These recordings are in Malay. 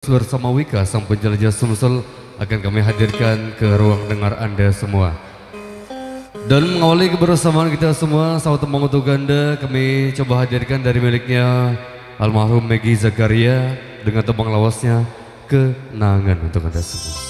Bersama Wika sang penjelajah Sumsel akan kami hadirkan ke ruang dengar Anda semua. Dan mengawali kebersamaan kita semua, sahabat Mangutu Ganda, kami coba hadirkan dari miliknya almarhum Megi Zakaria dengan tembang lawasnya Kenangan untuk Anda semua.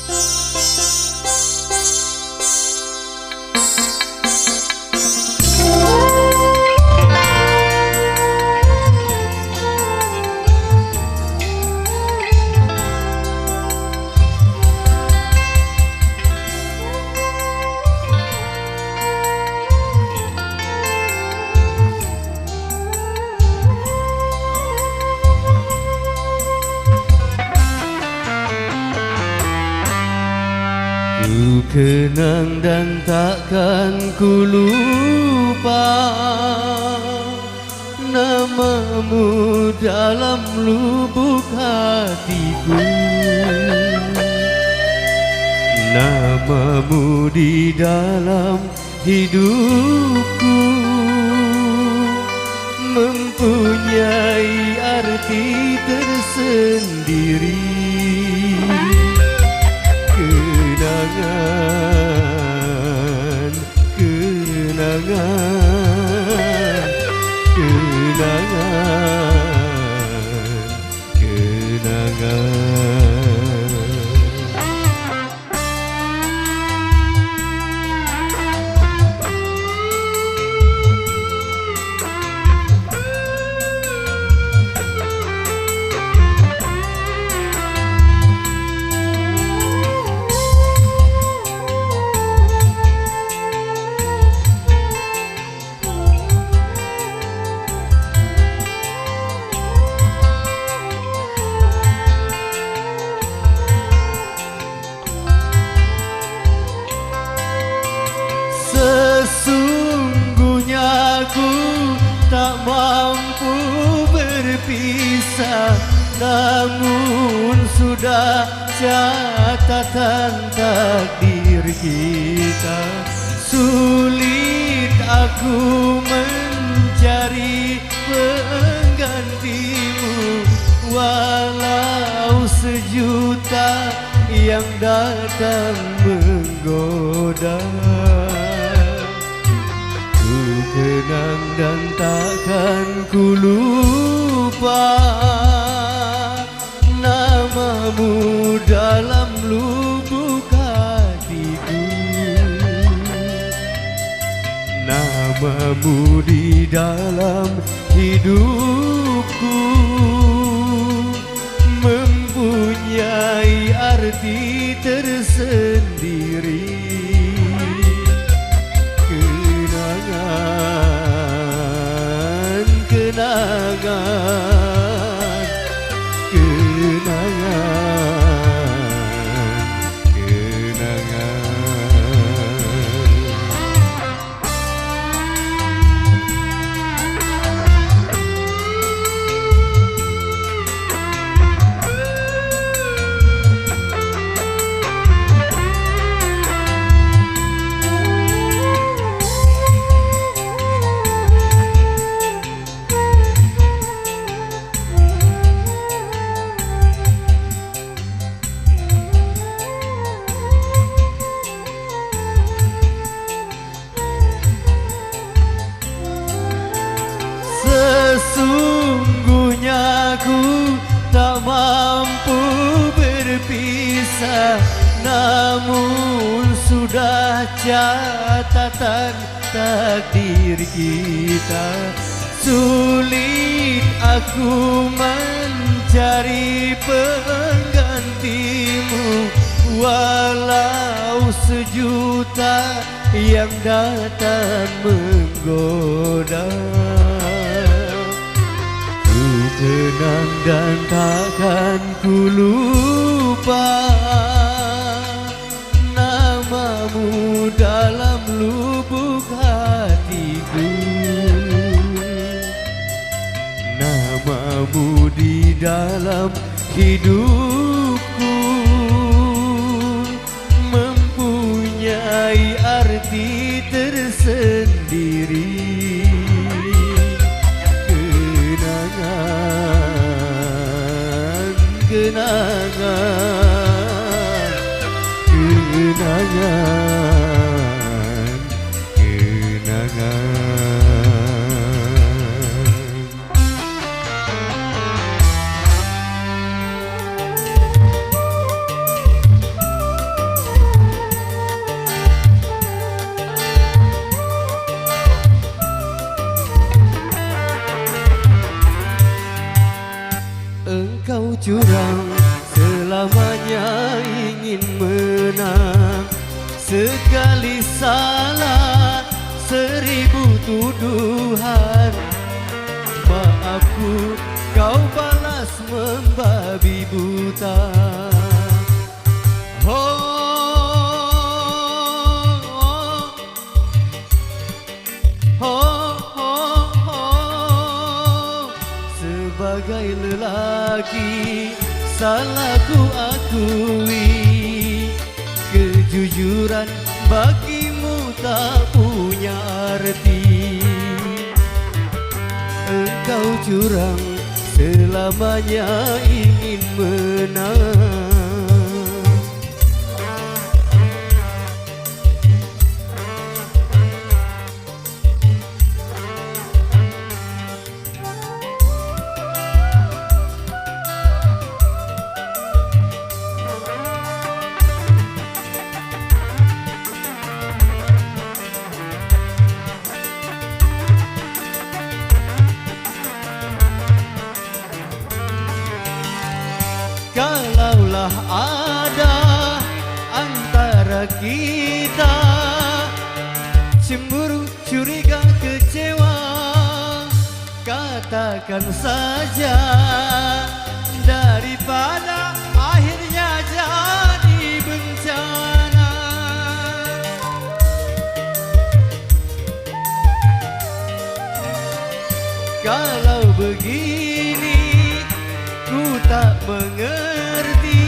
Ku kenang dan takkan ku lupa namamu dalam lubuk hatiku, namamu di dalam hidupku mempunyai arti tersendiri. Kenangan, kenangan, kenangan, kenangan. Sesungguhnya aku tak mampu berpisah, namun sudah catatan takdir kita. Sulit aku mencari penggantimu, walau sejuta yang datang menggoda. Ku kenang dan takkan ku lupa namamu dalam lubuk hatiku, namamu di dalam hidupku mempunyai arti tersendiri. Kenangan, kenangan, kenangan, kenangan. Sesungguhnya aku tak mampu berpisah, namun sudah catatan takdir kita. Sulit aku mencari penggantimu, walau sejuta yang datang menggoda. Ku kenang dan takkan ku lupa namamu dalam lubuk hatiku, namamu di dalam hidupku mempunyai arti tersendiri. Kenangan, kenangan. kenangan, kenangan, kenangan. Engkau curang, selamanya ingin menang. Sekali salah, 1000 tuduhan. Maafku, kau balas membabi buta. Sebagai lelaki, salahku akui. Kejujuran bagimu tak punya arti. Engkau curang, selamanya ingin menang. Kalaulah ada antara kita cemburu, curiga, kecewa, katakan saja, daripada akhirnya jadi bencana. Kalau begini ku tak mengerti,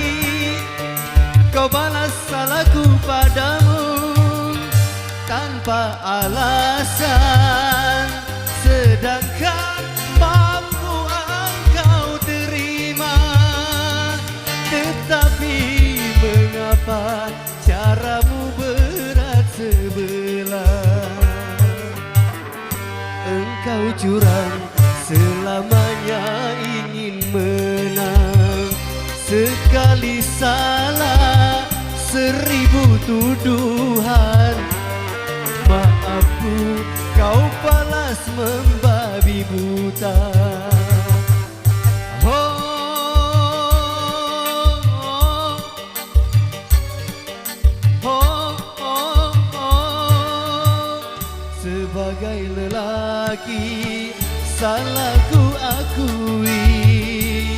kau balas salahku padamu tanpa alasan, sedangkan maafku engkau terima. Tetapi mengapa caramu berat sebelah? Engkau curang, selamanya ingin menang. Sekali salah, 1000 tuduhan. Maafku, kau balas membabi buta. Sebagai lelaki, salahku akui.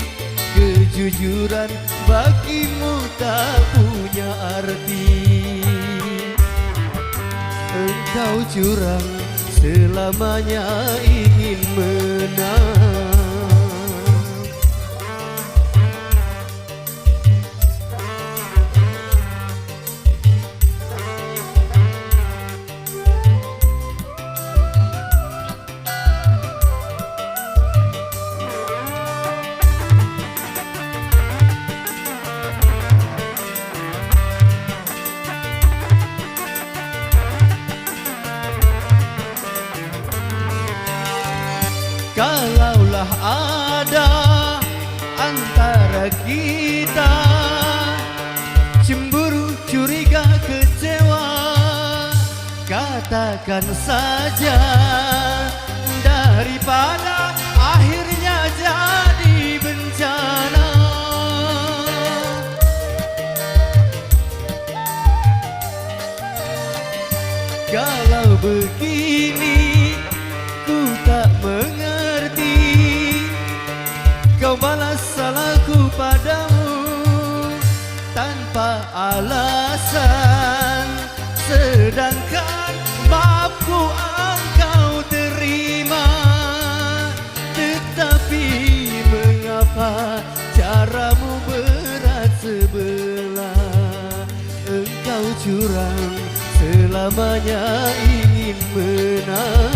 Kejujuran bagimu tak punya arti. Engkau curang, selamanya ingin menang. Kalaulah ada antara kita cemburu, curiga, kecewa, katakan saja, daripada akhirnya jadi bencana. Kalau begini ku tak mengerti, kau balas salahku padamu tanpa alasan, sedangkan maafku engkau terima. Tetapi mengapa caramu berat sebelah? Engkau curang, selamanya ingin menang.